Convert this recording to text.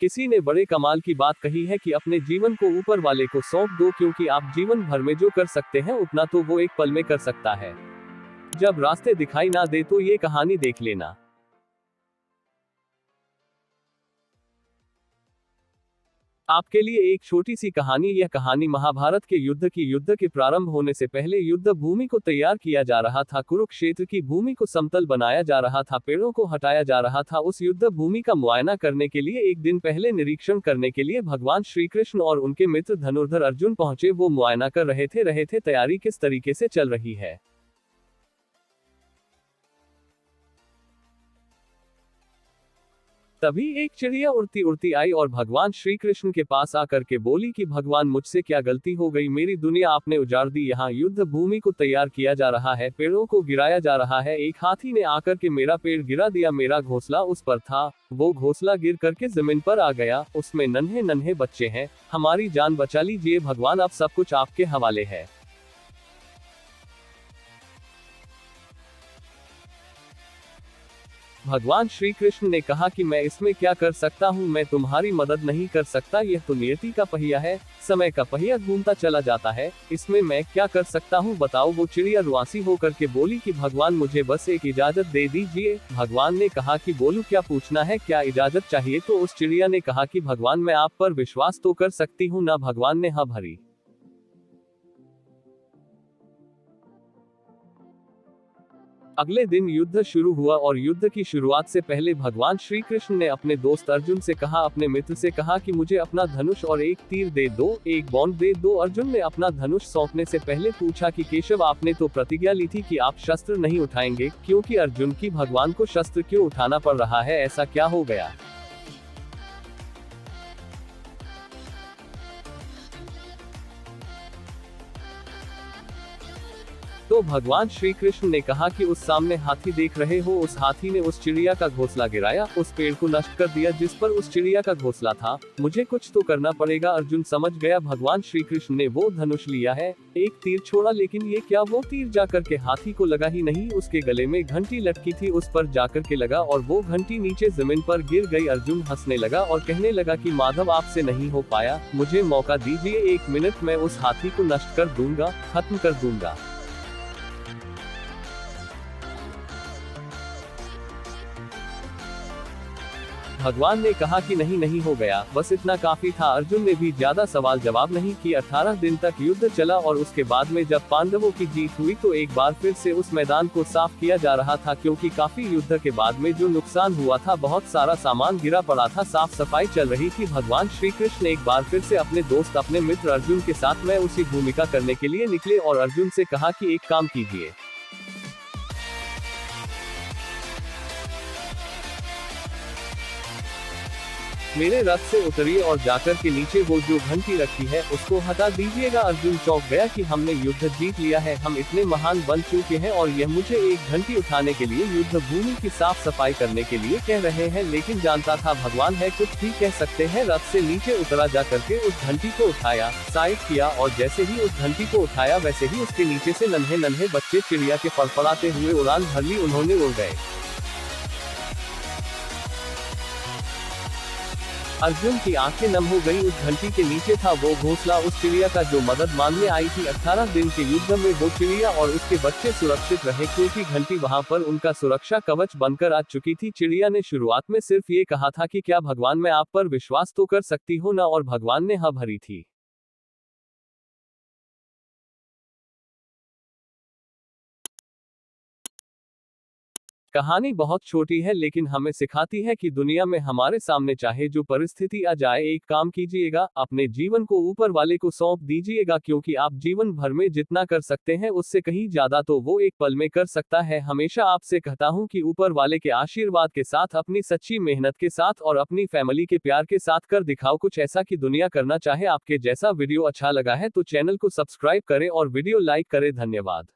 किसी ने बड़े कमाल की बात कही है कि अपने जीवन को ऊपर वाले को सौंप दो, क्योंकि आप जीवन भर में जो कर सकते हैं उतना तो वो एक पल में कर सकता है। जब रास्ते दिखाई ना दे तो ये कहानी देख लेना। आपके लिए एक छोटी सी कहानी। यह कहानी महाभारत के युद्ध के प्रारंभ होने से पहले युद्ध भूमि को तैयार किया जा रहा था। कुरुक्षेत्र की भूमि को समतल बनाया जा रहा था, पेड़ों को हटाया जा रहा था। उस युद्ध भूमि का मुआयना करने के लिए एक दिन पहले निरीक्षण करने के लिए भगवान श्री कृष्ण और उनके मित्र धनुर्धर अर्जुन पहुंचे। वो मुआयना कर रहे थे तैयारी किस तरीके से चल रही है। तभी एक चिड़िया उड़ती उड़ती आई और भगवान श्री कृष्ण के पास आकर के बोली कि भगवान, मुझसे क्या गलती हो गई, मेरी दुनिया आपने उजाड़ दी। यहाँ युद्ध भूमि को तैयार किया जा रहा है, पेड़ों को गिराया जा रहा है। एक हाथी ने आकर के मेरा पेड़ गिरा दिया, मेरा घोंसला उस पर था, वो घोंसला गिर करके जमीन पर आ गया, उसमें नन्हे नन्हे बच्चे हैं, हमारी जान बचा लीजिए भगवान, अब सब कुछ आपके हवाले है। भगवान श्री कृष्ण ने कहा कि मैं इसमें क्या कर सकता हूँ, मैं तुम्हारी मदद नहीं कर सकता, यह तो नियति का पहिया है, समय का पहिया घूमता चला जाता है, इसमें मैं क्या कर सकता हूँ बताओ। वो चिड़िया रुआसी होकर के बोली कि भगवान, मुझे बस एक इजाजत दे दीजिए। भगवान ने कहा कि बोलो क्या पूछना है, क्या इजाजत चाहिए। तो उस चिड़िया ने कहा कि भगवान, मैं आप पर विश्वास तो कर सकती हूँ ना। भगवान ने हाँ भरी। अगले दिन युद्ध शुरू हुआ और युद्ध की शुरुआत से पहले भगवान श्री कृष्ण ने अपने दोस्त अर्जुन से कहा, अपने मित्र से कहा कि मुझे अपना धनुष और एक तीर दे दो, एक बाण दे दो। अर्जुन ने अपना धनुष सौंपने से पहले पूछा कि केशव, आपने तो प्रतिज्ञा ली थी कि आप शस्त्र नहीं उठाएंगे, क्योंकि अर्जुन की भगवान को शस्त्र क्यों उठाना पड़ रहा है, ऐसा क्या हो गया। तो भगवान श्री कृष्ण ने कहा कि उस सामने हाथी देख रहे हो, उस हाथी ने उस चिड़िया का घोंसला गिराया, उस पेड़ को नष्ट कर दिया जिस पर उस चिड़िया का घोंसला था, मुझे कुछ तो करना पड़ेगा। अर्जुन समझ गया। भगवान श्री कृष्ण ने वो धनुष लिया है, एक तीर छोड़ा, लेकिन ये क्या, वो तीर जाकर के हाथी को लगा ही नहीं, उसके गले में घंटी लटकी थी, उस पर जाकर के लगा और वो घंटी नीचे जमीन पर गिर गई। अर्जुन हंसने लगा और कहने लगा कि माधव, आपसे नहीं हो पाया, मुझे मौका दीजिए, 1 मिनट, मैं उस हाथी को नष्ट कर दूंगा, खत्म कर दूंगा। भगवान ने कहा कि नहीं नहीं हो गया, बस इतना काफी था। अर्जुन ने भी ज्यादा सवाल जवाब नहीं किए। 18 दिन तक युद्ध चला और उसके बाद में जब पांडवों की जीत हुई तो एक बार फिर से उस मैदान को साफ किया जा रहा था, क्योंकि काफी युद्ध के बाद में जो नुकसान हुआ था, बहुत सारा सामान गिरा पड़ा था, साफ सफाई चल रही थी। भगवान श्री कृष्ण एक बार फिर से अपने दोस्त, अपने मित्र अर्जुन के साथ में उसी भूमिका करने के लिए निकले और अर्जुन से कहा कि एक काम कीजिए, मेरे रथ से उतरिए और जाकर के नीचे वो जो घंटी रखी है उसको हटा दीजिएगा। अर्जुन चौंक गया कि हमने युद्ध जीत लिया है, हम इतने महान बन चुके हैं और यह मुझे एक घंटी उठाने के लिए, युद्ध भूमि की साफ सफाई करने के लिए कह रहे हैं। लेकिन जानता था भगवान है, कुछ भी कह सकते हैं। रथ से नीचे उतरा, जा करके उस घंटी को उठाया, साइड किया और जैसे ही उस घंटी को उठाया वैसे ही उसके नीचे से नन्हे नन्हे बच्चे चिड़िया के फड़फड़ाते हुए उड़ान भर ली, उन्होंने उड़ गए। अर्जुन की आंखें नम हो गई। उस घंटी के नीचे था वो घोंसला उस चिड़िया का जो मदद मांगने आई थी। 18 दिन के युद्ध में वो चिड़िया और उसके बच्चे सुरक्षित रहे, क्योंकि घंटी वहां पर उनका सुरक्षा कवच बनकर आ चुकी थी। चिड़िया ने शुरुआत में सिर्फ ये कहा था कि क्या भगवान, मैं आप पर विश्वास तो कर सकती हूँ ना, और भगवान ने हाँ भरी थी। कहानी बहुत छोटी है लेकिन हमें सिखाती है कि दुनिया में हमारे सामने चाहे जो परिस्थिति आ जाए, एक काम कीजिएगा, अपने जीवन को ऊपर वाले को सौंप दीजिएगा, क्योंकि आप जीवन भर में जितना कर सकते हैं उससे कहीं ज्यादा तो वो एक पल में कर सकता है। हमेशा आपसे कहता हूं कि ऊपर वाले के आशीर्वाद के साथ, अपनी सच्ची मेहनत के साथ और अपनी फैमिली के प्यार के साथ कर दिखाओ कुछ ऐसा कि दुनिया करना चाहे आपके जैसा। वीडियो अच्छा लगा है तो चैनल को सब्सक्राइब करें और वीडियो लाइक करें। धन्यवाद।